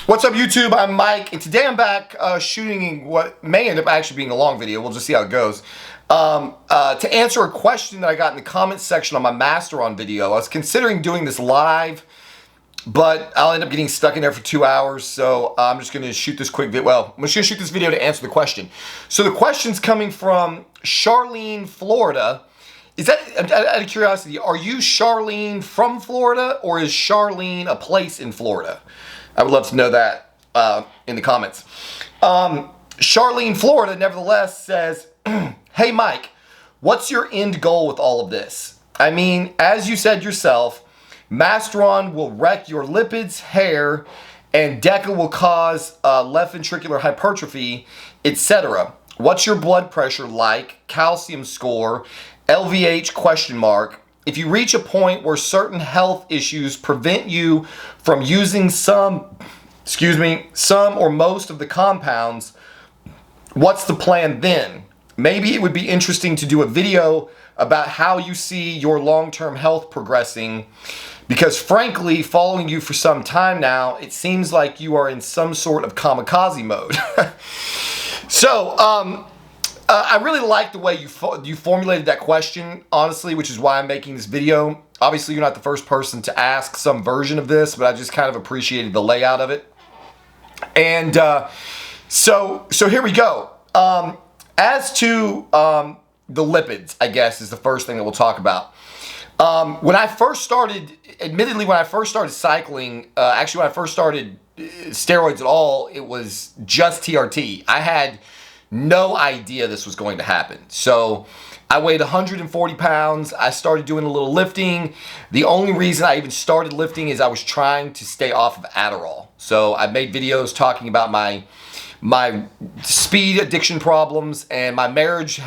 What's up, YouTube? I'm Mike, and today I'm back shooting what may end up actually being a long video. We'll just see how it goes. To answer a question that I got in the comments section on my Master On video. I was considering doing this live, but I'll end up getting stuck in there for 2 hours, so I'm just going to shoot this quick video. Well, I'm just going to shoot this video to answer the question. So the question's coming from Charlene, Florida. Is that, out of curiosity, are you Charlene from Florida, or is Charlene a place in Florida? I would love to know that in the comments. Charlene, Florida, nevertheless, says, hey, Mike, what's your end goal with all of this? I mean, as you said yourself, Master On will wreck your lipids, hair, and DECA will cause left ventricular hypertrophy, etc. What's your blood pressure like? Calcium score? LVH question mark. If you reach a point where certain health issues prevent you from using some or most of the compounds, what's the plan then? Maybe it would be interesting to do a video about how you see your long-term health progressing, because frankly, following you for some time now, it seems like you are in some sort of kamikaze mode. So, I really like the way you formulated that question, honestly, which is why I'm making this video. Obviously, you're not the first person to ask some version of this, but I just kind of appreciated the layout of it. And so here we go. As to the lipids, I guess, is the first thing that we'll talk about. When I first started, admittedly, when I first started cycling, actually when I first started steroids at all, it was just TRT. I had no idea this was going to happen. So I weighed 140 pounds. I started doing a little lifting. The only reason I even started lifting is I was trying to stay off of Adderall. So I made videos talking about my speed addiction problems, and my marriage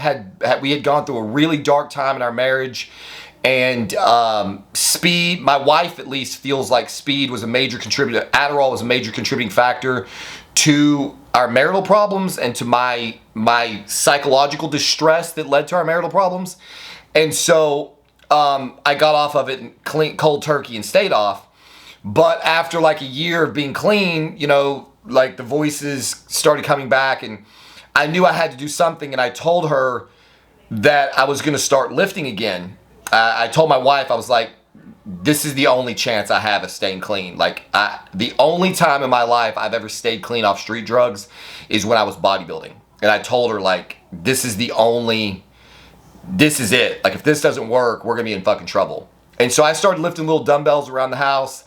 we had gone through a really dark time in our marriage. And speed, my wife at least feels like speed was a major contributor. Adderall was a major contributing factor to our marital problems and to my psychological distress that led to our marital problems. And so I got off of it cold turkey and stayed off. But after like a year of being clean, you know, like the voices started coming back, and I knew I had to do something. And I told her that I was going to start lifting again. I told my wife, I was like, this is the only chance I have of staying clean. Like, the only time in my life I've ever stayed clean off street drugs is when I was bodybuilding. And I told her, like, this is it. Like, if this doesn't work, we're going to be in fucking trouble. And so I started lifting little dumbbells around the house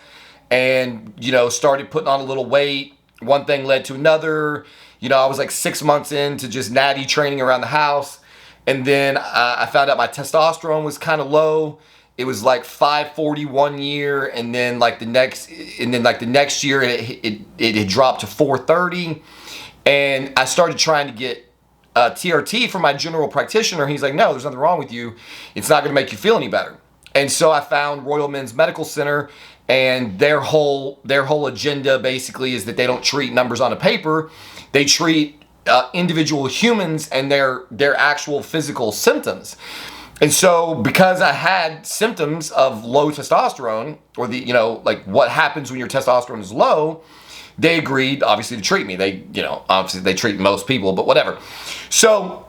and, you know, started putting on a little weight. One thing led to another. You know, I was like 6 months into just natty training around the house. And then I found out my testosterone was kind of low. It was like 540 1 year, and then like the next year it had dropped to 430. And I started trying to get TRT from my general practitioner. He's like, no, there's nothing wrong with you. It's not going to make you feel any better. And so I found Royal Men's Medical Center, and their whole agenda basically is that they don't treat numbers on a paper. They treat individual humans and their actual physical symptoms. And so because I had symptoms of low testosterone, or the, you know, like what happens when your testosterone is low, they agreed obviously to treat me. They, you know, obviously they treat most people, but whatever. So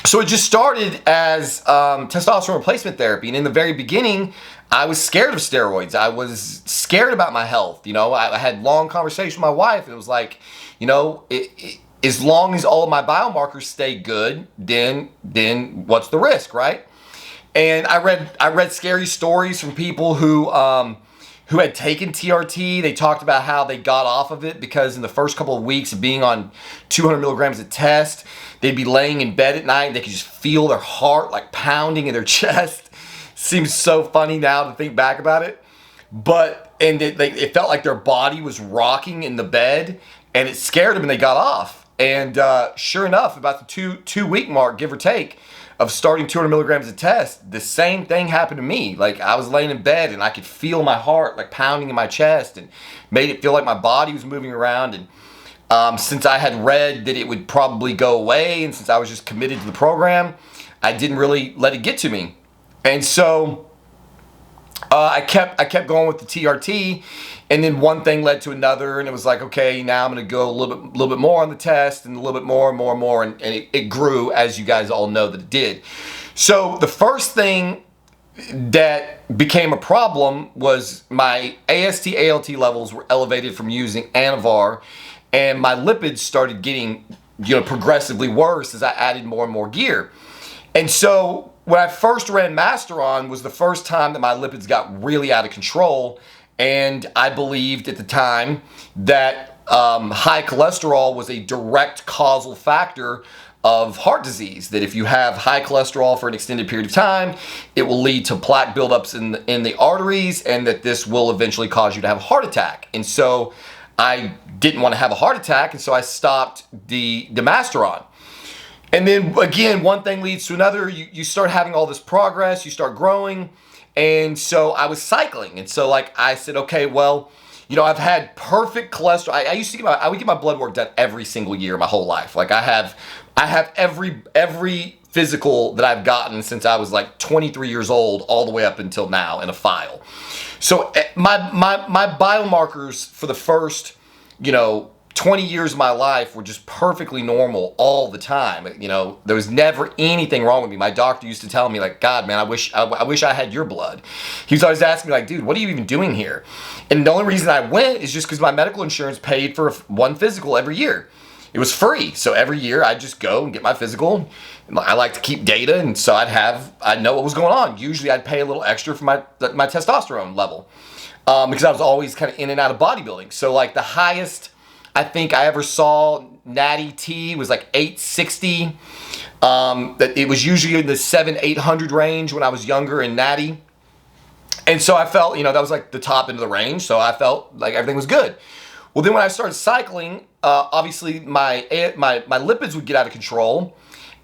it just started as testosterone replacement therapy. And in the very beginning, I was scared of steroids. I was scared about my health. You know, I had long conversations with my wife, and it was like, you know, as long as all of my biomarkers stay good, then what's the risk, right? And I read scary stories from people who had taken TRT. They talked about how they got off of it because in the first couple of weeks of being on 200 milligrams a test, they'd be laying in bed at night and they could just feel their heart like pounding in their chest. Seems so funny now to think back about it. But, and it felt like their body was rocking in the bed, and it scared them and they got off. And sure enough, about the two week mark, give or take, of starting 200 milligrams a test, the same thing happened to me. Like, I was laying in bed and I could feel my heart like pounding in my chest, and made it feel like my body was moving around. And since I had read that it would probably go away, and since I was just committed to the program, I didn't really let it get to me. And so I kept going with the TRT, and then one thing led to another, and it was like, okay, now I'm going to go a little bit more on the test, and a little bit more and more and more, and it grew, as you guys all know that it did. So the first thing that became a problem was my AST, ALT levels were elevated from using Anavar, and my lipids started getting, progressively worse as I added more and more gear. And so when I first ran Masteron was the first time that my lipids got really out of control, and I believed at the time that high cholesterol was a direct causal factor of heart disease, that if you have high cholesterol for an extended period of time, it will lead to plaque buildups in the arteries, and that this will eventually cause you to have a heart attack. And so I didn't want to have a heart attack, and so I stopped the Masteron. And then again, one thing leads to another. You start having all this progress, you start growing, and so I was cycling. And so like I said, okay, well, I've had perfect cholesterol. I would get my blood work done every single year my whole life. Like I have every physical that I've gotten since I was like 23 years old all the way up until now in a file. So my biomarkers for the first, 20 years of my life were just perfectly normal all the time. There was never anything wrong with me. My doctor used to tell me, like, God, man, I wish I had your blood. He was always asking me, like, dude, what are you even doing here? And the only reason I went is just because my medical insurance paid for one physical every year. It was free. So every year I'd just go and get my physical. I like to keep data, and so I'd know what was going on. Usually I'd pay a little extra for my testosterone level because I was always kind of in and out of bodybuilding. So like the highest I think I ever saw Natty T was like 860. That it was usually in the 700-800 range when I was younger in Natty. And so I felt, that was like the top end of the range. So I felt like everything was good. Well, then when I started cycling, obviously my lipids would get out of control.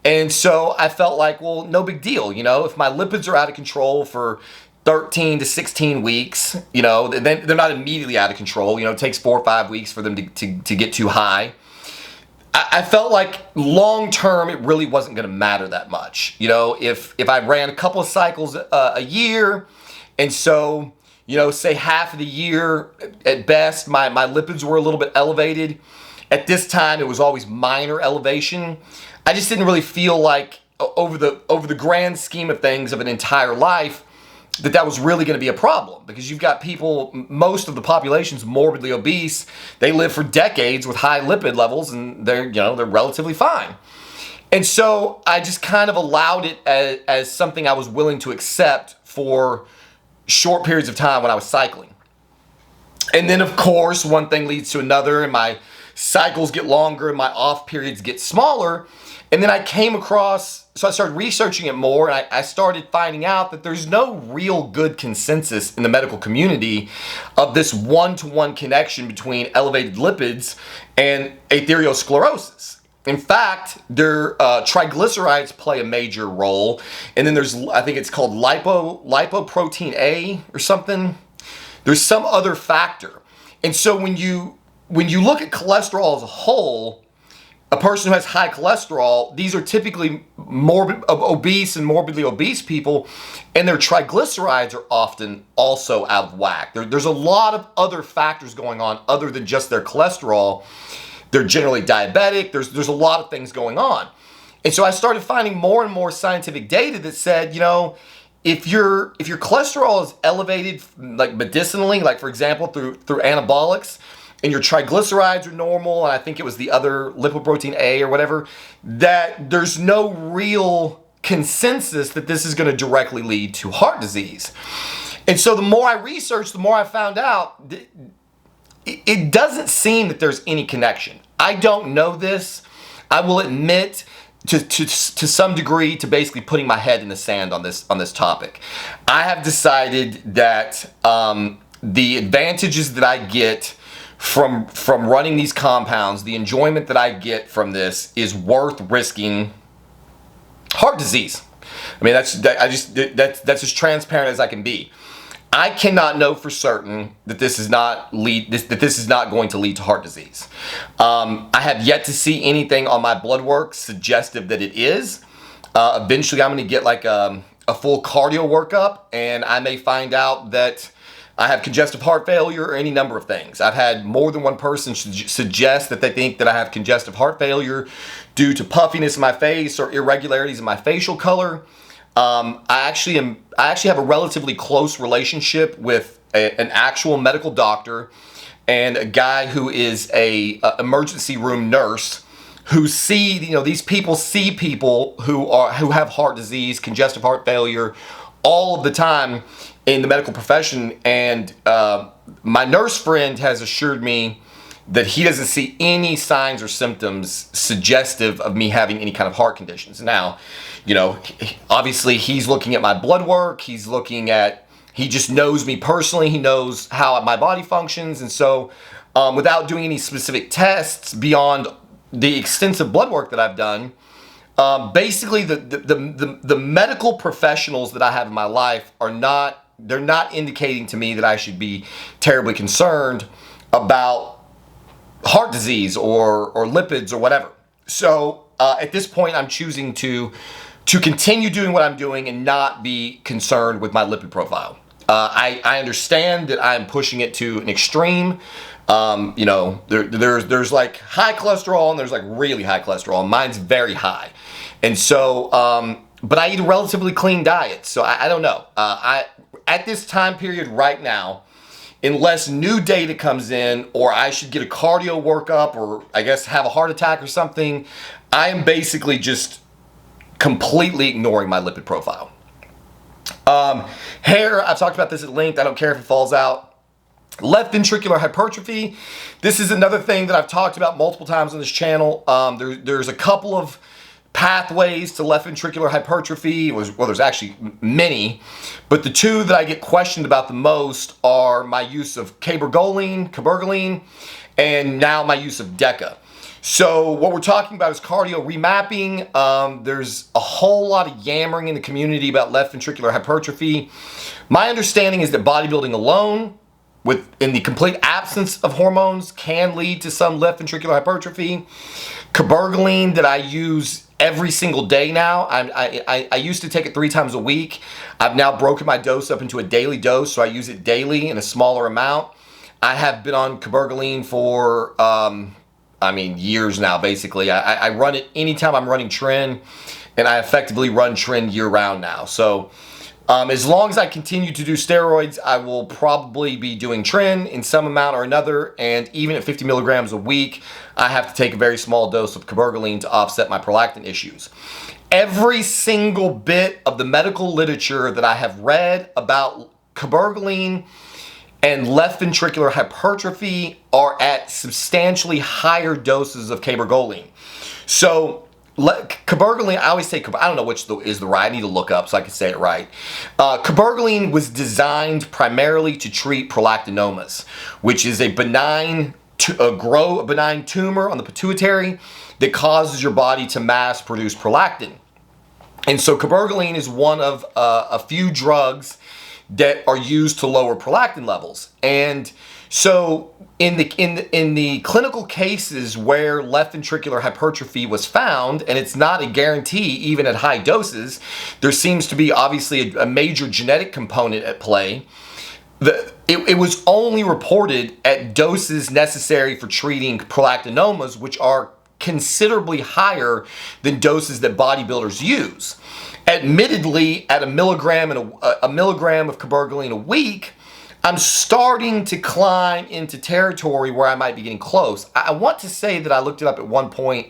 And so I felt like, well, no big deal. If my lipids are out of control for 13 to 16 weeks, then they're not immediately out of control. It takes 4 or 5 weeks for them to get too high. I felt like long term, it really wasn't going to matter that much. If I ran a couple of cycles a year, and so, say half of the year at best, my lipids were a little bit elevated. At this time, it was always minor elevation. I just didn't really feel like over the grand scheme of things of an entire life, that was really going to be a problem, because you've got people, most of the population's morbidly obese. They live for decades with high lipid levels, and they're relatively fine. And so I just kind of allowed it as something I was willing to accept for short periods of time when I was cycling. And then of course, one thing leads to another, and my cycles get longer and my off periods get smaller. And then I came across, so I started researching it more, and I started finding out that there's no real good consensus in the medical community of this one-to-one connection between elevated lipids and atherosclerosis. In fact, their triglycerides play a major role, and then there's, I think it's called lipoprotein A or something. There's some other factor. And so when you look at cholesterol as a whole, a person who has high cholesterol, these are typically obese and morbidly obese people, and their triglycerides are often also out of whack. There's a lot of other factors going on other than just their cholesterol. They're generally diabetic. There's a lot of things going on. And so I started finding more and more scientific data that said, if your cholesterol is elevated, like medicinally, like for example, through anabolics, and your triglycerides are normal, and I think it was the other lipoprotein A or whatever, that there's no real consensus that this is going to directly lead to heart disease. And so the more I researched, the more I found out that it doesn't seem that there's any connection. I don't know this. I will admit to some degree to basically putting my head in the sand on this topic. I have decided that the advantages that I get from running these compounds, the enjoyment that I get from this is worth risking heart disease. I mean, that's as transparent as I can be. I cannot know for certain that this is not going to lead to heart disease. I have yet to see anything on my blood work suggestive that it is. Eventually, I'm going to get like a a full cardio workup, and I may find out that I have congestive heart failure or any number of things. I've had more than one person suggest that they think that I have congestive heart failure due to puffiness in my face or irregularities in my facial color. I actually have a relatively close relationship with an actual medical doctor and a guy who is a emergency room nurse who these people see people who have heart disease, congestive heart failure all of the time in the medical profession. And my nurse friend has assured me that he doesn't see any signs or symptoms suggestive of me having any kind of heart conditions. Now, obviously he's looking at my blood work. He just knows me personally. He knows how my body functions. And so without doing any specific tests beyond the extensive blood work that I've done, basically the medical professionals that I have in my life they're not indicating to me that I should be terribly concerned about heart disease or lipids or whatever. So at this point, I'm choosing to continue doing what I'm doing and not be concerned with my lipid profile. I understand that I'm pushing it to an extreme. There's like high cholesterol and there's like really high cholesterol. Mine's very high. And so, but I eat a relatively clean diet. So I don't know. At this time period right now, unless new data comes in or I should get a cardio workup or I guess have a heart attack or something, I am basically just completely ignoring my lipid profile. Hair, I've talked about this at length. I don't care if it falls out. Left ventricular hypertrophy. This is another thing that I've talked about multiple times on this channel. There's a couple of pathways to left ventricular hypertrophy. Well, there's actually many, but the two that I get questioned about the most are my use of cabergoline, and now my use of DECA. So what we're talking about is cardio remapping. There's a whole lot of yammering in the community about left ventricular hypertrophy. My understanding is that bodybuilding alone, in the complete absence of hormones, can lead to some left ventricular hypertrophy. Cabergoline that I use every single day now. I used to take it 3 times a week. I've now broken my dose up into a daily dose, so I use it daily in a smaller amount. I have been on cabergoline for years now, basically. I run it anytime I'm running tren, and I effectively run tren year round now. So as long as I continue to do steroids, I will probably be doing tren in some amount or another, and even at 50 milligrams a week, I have to take a very small dose of cabergoline to offset my prolactin issues. Every single bit of the medical literature that I have read about cabergoline and left ventricular hypertrophy are at substantially higher doses of cabergoline. So cabergoline, I always say, I don't know which is the right, I need to look up so I can say it right. Cabergoline was designed primarily to treat prolactinomas, which is a benign tumor on the pituitary that causes your body to mass produce prolactin. And so cabergoline is one of a few drugs that are used to lower prolactin levels. And so in the clinical cases where left ventricular hypertrophy was found, and it's not a guarantee even at high doses, there seems to be obviously a major genetic component at play. It was only reported at doses necessary for treating prolactinomas, which are considerably higher than doses that bodybuilders use. Admittedly, at a milligram of cabergoline a week, I'm starting to climb into territory where I might be getting close. I want to say that I looked it up at one point,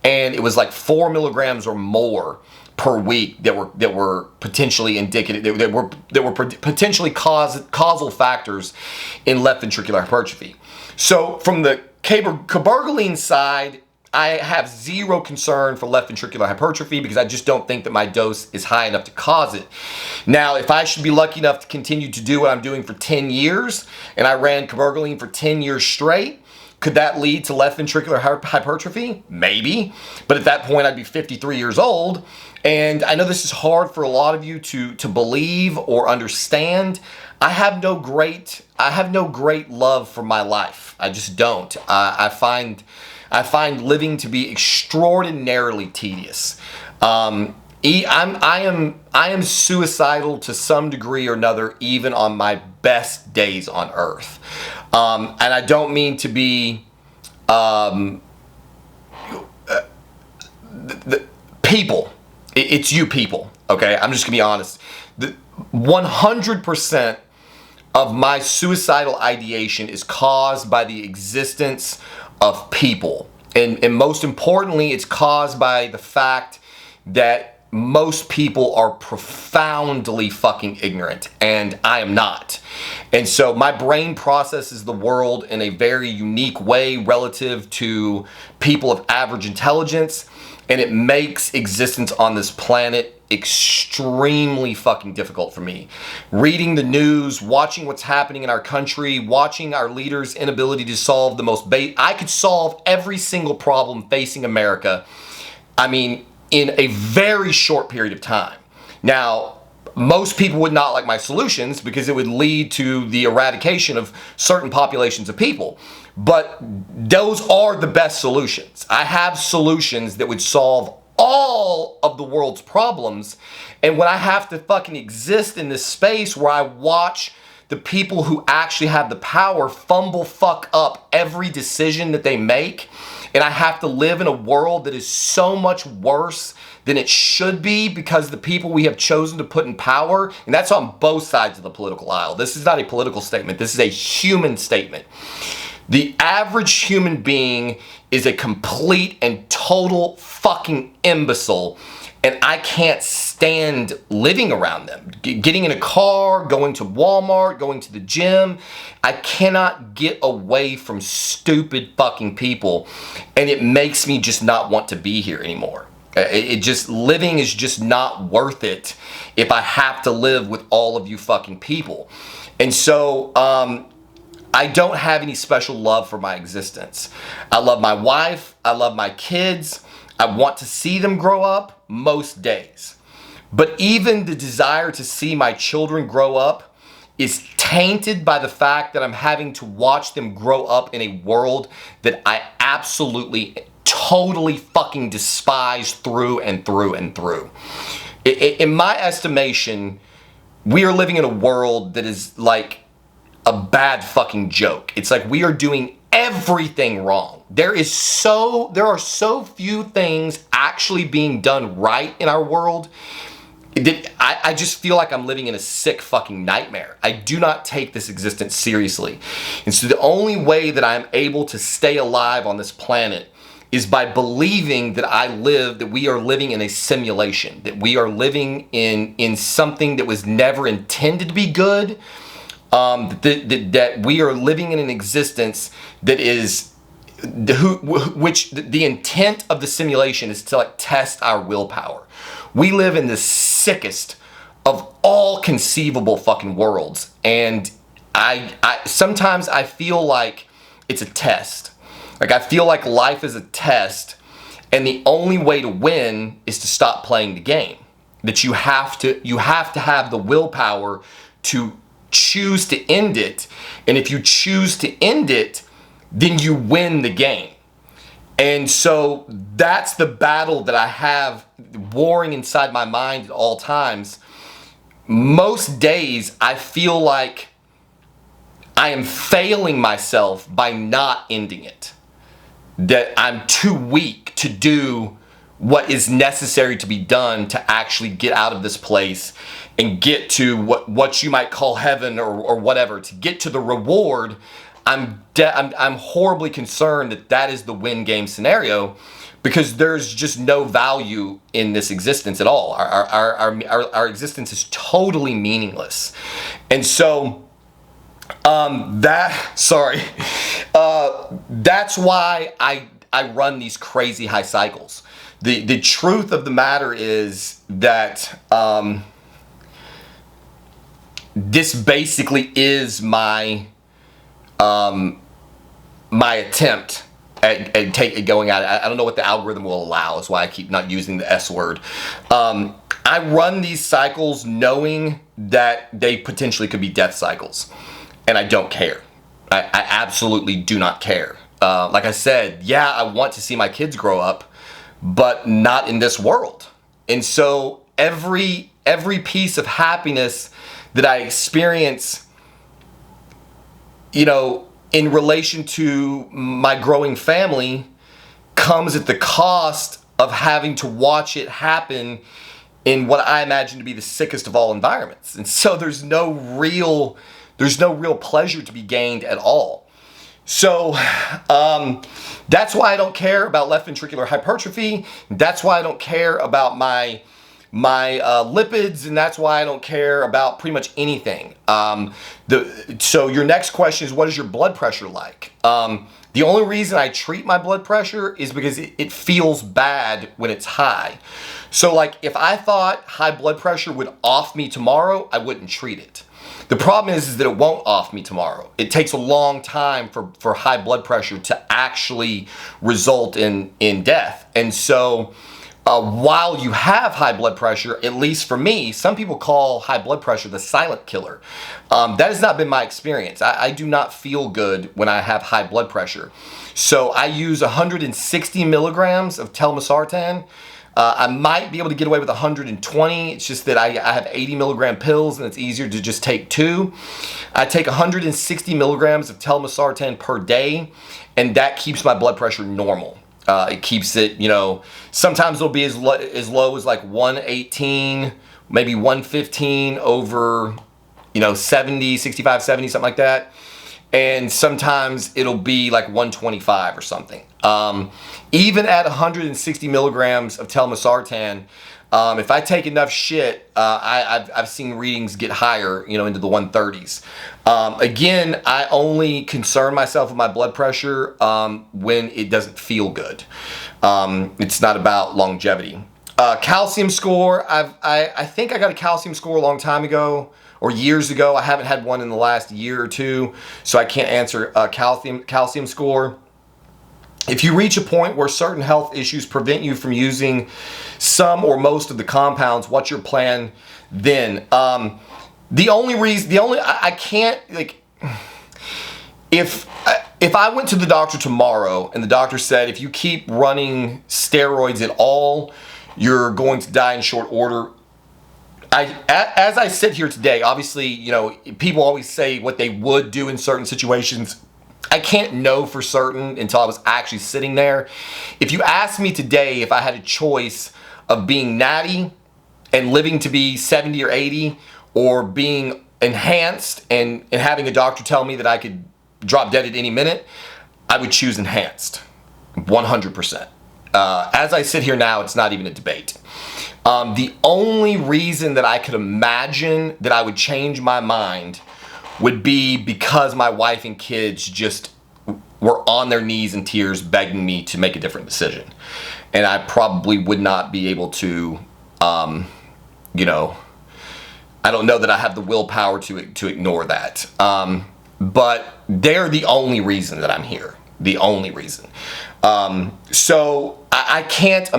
and it was like 4 milligrams or more per week that were potentially indicative, that were potentially causal factors in left ventricular hypertrophy. So from the cabergoline side, I have zero concern for left ventricular hypertrophy because I just don't think that my dose is high enough to cause it. Now, if I should be lucky enough to continue to do what I'm doing for 10 years, and I ran cabergoline for 10 years straight, could that lead to left ventricular hypertrophy? Maybe. But at that point, I'd be 53 years old. And I know this is hard for a lot of you to believe or understand. I have no great love for my life. I just don't. I find living to be extraordinarily tedious. I am suicidal to some degree or another, even on my best days on earth. And I don't mean to be the people. It's you people. Okay, I'm just gonna be honest. 100% of my suicidal ideation is caused by the existence of people. And most importantly, it's caused by the fact that most people are profoundly fucking ignorant, and I am not. And so my brain processes the world in a very unique way relative to people of average intelligence, and it makes existence on this planet extremely fucking difficult for me. Reading the news, watching what's happening in our country, watching our leaders' inability to solve the most I could solve every single problem facing America, I mean, in a very short period of time. Now, most people would not like my solutions because it would lead to the eradication of certain populations of people. But those are the best solutions. I have solutions that would solve all of the world's problems. And when I have to fucking exist in this space where I watch the people who actually have the power fumble fuck up every decision that they make, and I have to live in a world that is so much worse than it should be because the people we have chosen to put in power, and that's on both sides of the political aisle. This is not a political statement. This is a human statement. The average human being is a complete and total fucking imbecile, and I can't stand living around them. Getting in a car, going to Walmart, going to the gym. I cannot get away from stupid fucking people, and it makes me just not want to be here anymore. Living is just not worth it if I have to live with all of you fucking people. And so, I don't have any special love for my existence. I love my wife. I love my kids. I want to see them grow up most days. But even the desire to see my children grow up is tainted by the fact that I'm having to watch them grow up in a world that I absolutely, totally fucking despise through and through and through. In my estimation, we are living in a world that is like a bad fucking joke. It's like we are doing everything wrong. There are so few things actually being done right in our world. I just feel like I'm living in a sick fucking nightmare. I do not take this existence seriously. And so the only way that I'm able to stay alive on this planet is by believing that we are living in a simulation, that we are living in something that was never intended to be good. That we are living in an existence that is, which the intent of the simulation is to like test our willpower. We live in the sickest of all conceivable fucking worlds, and I sometimes I feel like it's a test. Like I feel like life is a test, and the only way to win is to stop playing the game. That you have to have the willpower to choose to end it, and if you choose to end it, then you win the game. And so that's the battle that I have warring inside my mind at all times. Most days I feel like I am failing myself by not ending it, that I'm too weak to do what is necessary to be done to actually get out of this place and get to what you might call heaven or whatever, to get to the reward. I'm horribly concerned that is the win game scenario, because there's just no value in this existence at all. Our existence is totally meaningless. And so that's why I run these crazy high cycles. The truth of the matter is that this basically is my attempt at going at it. I don't know what the algorithm will allow. That's why I keep not using the S word. I run these cycles knowing that they potentially could be death cycles, and I don't care. I absolutely do not care. Like I said, yeah, I want to see my kids grow up, but not in this world. And so every piece of happiness that I experience, you know, in relation to my growing family comes at the cost of having to watch it happen in what I imagine to be the sickest of all environments. And so there's no real pleasure to be gained at all. So that's why I don't care about left ventricular hypertrophy. That's why I don't care about my lipids, and that's why I don't care about pretty much anything. So your next question is, what is your blood pressure like? The only reason I treat my blood pressure is because it feels bad when it's high. So like if I thought high blood pressure would off me tomorrow, I wouldn't treat it. The problem is that it won't off me tomorrow. It takes a long time for high blood pressure to actually result in death. And so while you have high blood pressure, at least for me, some people call high blood pressure the silent killer. That has not been my experience. I do not feel good when I have high blood pressure. So I use 160 milligrams of telmisartan. I might be able to get away with 120. It's just that I have 80 milligram pills and it's easier to just take 2. I take 160 milligrams of telmisartan per day, and that keeps my blood pressure normal. It keeps it, you know, sometimes it'll be as low as like 118, maybe 115 over, you know, 70, 65, 70, something like that. And sometimes it'll be like 125 or something. Even at 160 milligrams of telmisartan, if I take enough shit, I've seen readings get higher, you know, into the 130s. Again, I only concern myself with my blood pressure when it doesn't feel good. It's not about longevity. Calcium score, I think I got a calcium score a long time ago or years ago. I haven't had one in the last year or two, so I can't answer a calcium score. If you reach a point where certain health issues prevent you from using some or most of the compounds, what's your plan then? I can't, like, if I went to the doctor tomorrow and the doctor said, if you keep running steroids at all, you're going to die in short order. As I sit here today, obviously, you know, people always say what they would do in certain situations. I can't know for certain until I was actually sitting there. If you asked me today if I had a choice of being natty and living to be 70 or 80, or being enhanced and having a doctor tell me that I could drop dead at any minute, I would choose enhanced, 100%. As I sit here now, it's not even a debate. The only reason that I could imagine that I would change my mind would be because my wife and kids just were on their knees in tears begging me to make a different decision. And I probably would not be able to, you know, I don't know that I have the willpower to ignore that. But they're the only reason that I'm here. The only reason. So I can't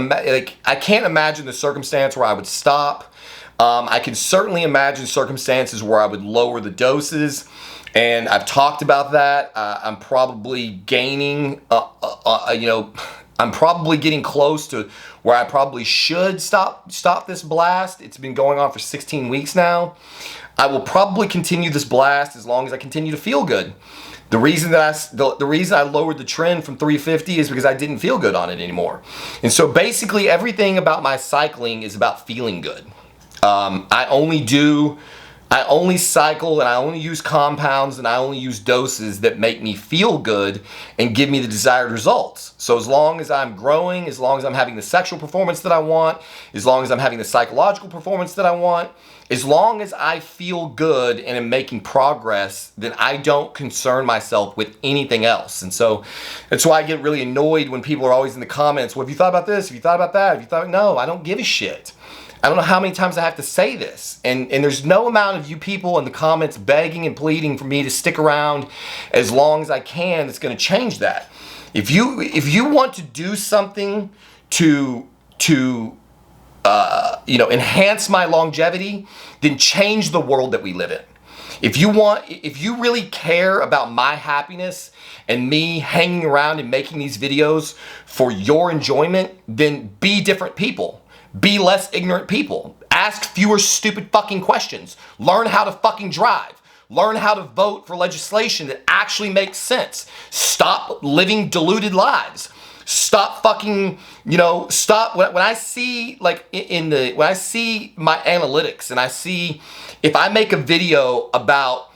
imagine the circumstance where I would stop. I can certainly imagine circumstances where I would lower the doses, and I've talked about that. I'm probably gaining, you know, I'm probably getting close to where I probably should stop this blast. It's been going on for 16 weeks now. I will probably continue this blast as long as I continue to feel good. The reason that the reason I lowered the trend from 350 is because I didn't feel good on it anymore. And so basically everything about my cycling is about feeling good. I only cycle and I only use compounds and I only use doses that make me feel good and give me the desired results. So as long as I'm growing, as long as I'm having the sexual performance that I want, as long as I'm having the psychological performance that I want, as long as I feel good and am making progress, then I don't concern myself with anything else. And so that's why I get really annoyed when people are always in the comments, well, have you thought about this? Have you thought about that? Have you thought, no, I don't give a shit. I don't know how many times I have to say this. And there's no amount of you people in the comments begging and pleading for me to stick around as long as I can that's going to change that. If you want to do something to you know, enhance my longevity, then change the world that we live in. If you really care about my happiness and me hanging around and making these videos for your enjoyment, then be different people. Be less ignorant people. Ask fewer stupid fucking questions. Learn how to fucking drive. Learn how to vote for legislation that actually makes sense. Stop living deluded lives. Stop fucking, stop. When I see like when I see my analytics and I see if I make a video about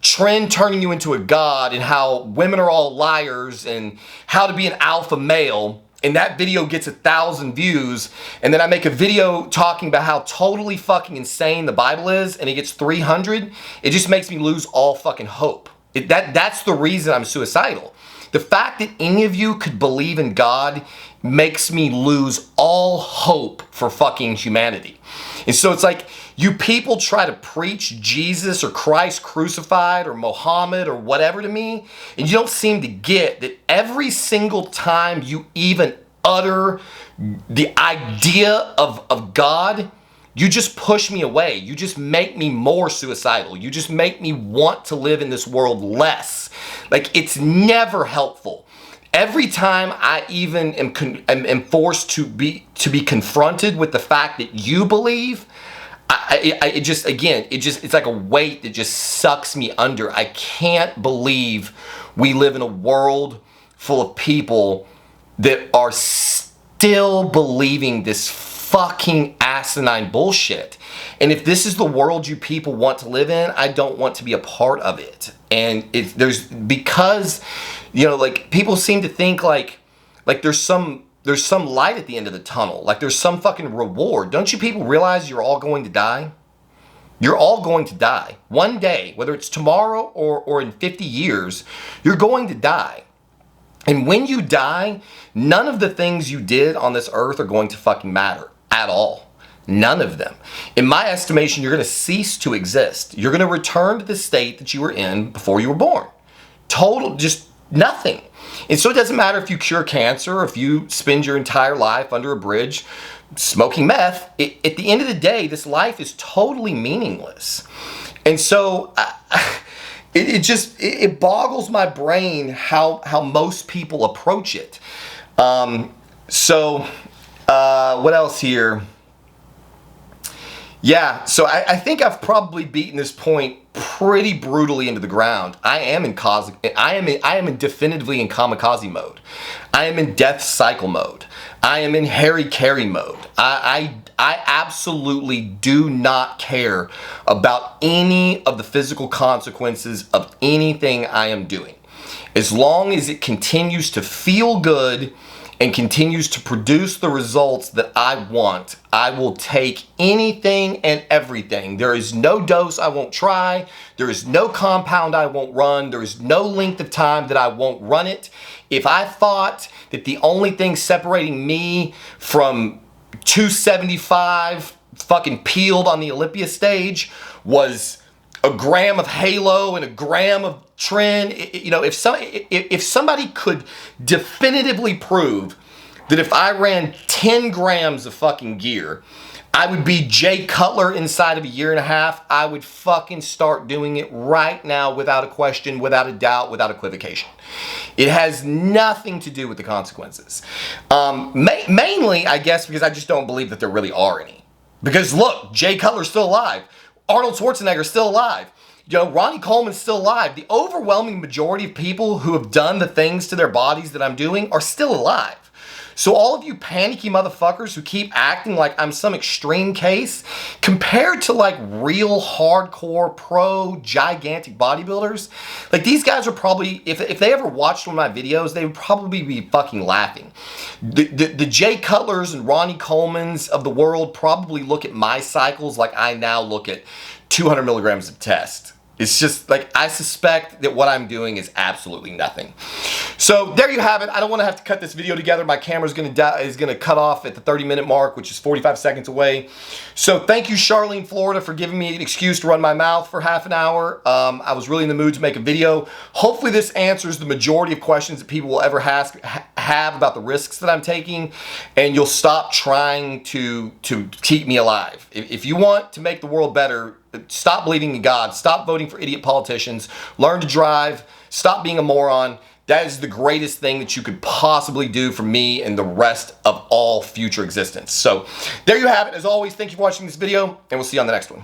trend turning you into a god and how women are all liars and how to be an alpha male, and that video gets 1,000 views, and then I make a video talking about how totally fucking insane the Bible is and it gets 300, it just makes me lose all fucking hope. That's the reason I'm suicidal. The fact that any of you could believe in God makes me lose all hope for fucking humanity. And so it's like, you people try to preach Jesus or Christ crucified or Muhammad or whatever to me, and you don't seem to get that every single time you even utter the idea of God, you just push me away. You just make me more suicidal. You just make me want to live in this world less. Like, it's never helpful. Every time I even am forced to be confronted with the fact that you believe, it's like a weight that just sucks me under. I can't believe we live in a world full of people that are still believing this fucking asinine bullshit. And if this is the world you people want to live in, I don't want to be a part of it. And because people seem to think like there's some light at the end of the tunnel. Like there's some fucking reward. Don't you people realize you're all going to die? You're all going to die. One day, whether it's tomorrow or in 50 years, you're going to die. And when you die, none of the things you did on this earth are going to fucking matter at all. None of them. In my estimation, you're going to cease to exist. You're going to return to the state that you were in before you were born. Total, just nothing. And so it doesn't matter if you cure cancer or if you spend your entire life under a bridge smoking meth. At the end of the day, this life is totally meaningless. And so it boggles my brain how most people approach it. What else here? Yeah, so I think I've probably beaten this point pretty brutally into the ground. I am definitively in kamikaze mode. I am in death cycle mode. I am in Harry Carey mode. I absolutely do not care about any of the physical consequences of anything I am doing. As long as it continues to feel good and continues to produce the results that I want, I will take anything and everything. There is no dose I won't try. There is no compound I won't run. There is no length of time that I won't run it. If I thought that the only thing separating me from 275 fucking peeled on the Olympia stage was a gram of halo and a gram of trend, if somebody could definitively prove that if I ran 10 grams of fucking gear, I would be Jay Cutler inside of a year and a half, I would fucking start doing it right now without a question, without a doubt, without equivocation. It has nothing to do with the consequences. Mainly, I guess, because I just don't believe that there really are any. Because look, Jay Cutler's still alive. Arnold Schwarzenegger's still alive. Ronnie Coleman's still alive. The overwhelming majority of people who have done the things to their bodies that I'm doing are still alive. So all of you panicky motherfuckers who keep acting like I'm some extreme case, compared to like real hardcore pro gigantic bodybuilders, like these guys are probably, if they ever watched one of my videos, they would probably be fucking laughing. The Jay Cutlers and Ronnie Colemans of the world probably look at my cycles like I now look at 200 milligrams of test. It's just like, I suspect that what I'm doing is absolutely nothing. So there you have it. I don't want to have to cut this video together. My camera's going to cut off at the 30-minute mark, which is 45 seconds away. So thank you, Charlene, Florida, for giving me an excuse to run my mouth for half an hour. I was really in the mood to make a video. Hopefully this answers the majority of questions that people will ever have about the risks that I'm taking, and you'll stop trying to keep me alive. If you want to make the world better, stop believing in God. Stop voting for idiot politicians. Learn to drive. Stop being a moron. that is the greatest thing that you could possibly do for me and the rest of all future existence. So there you have it. As always, thank you for watching this video, and we'll see you on the next one.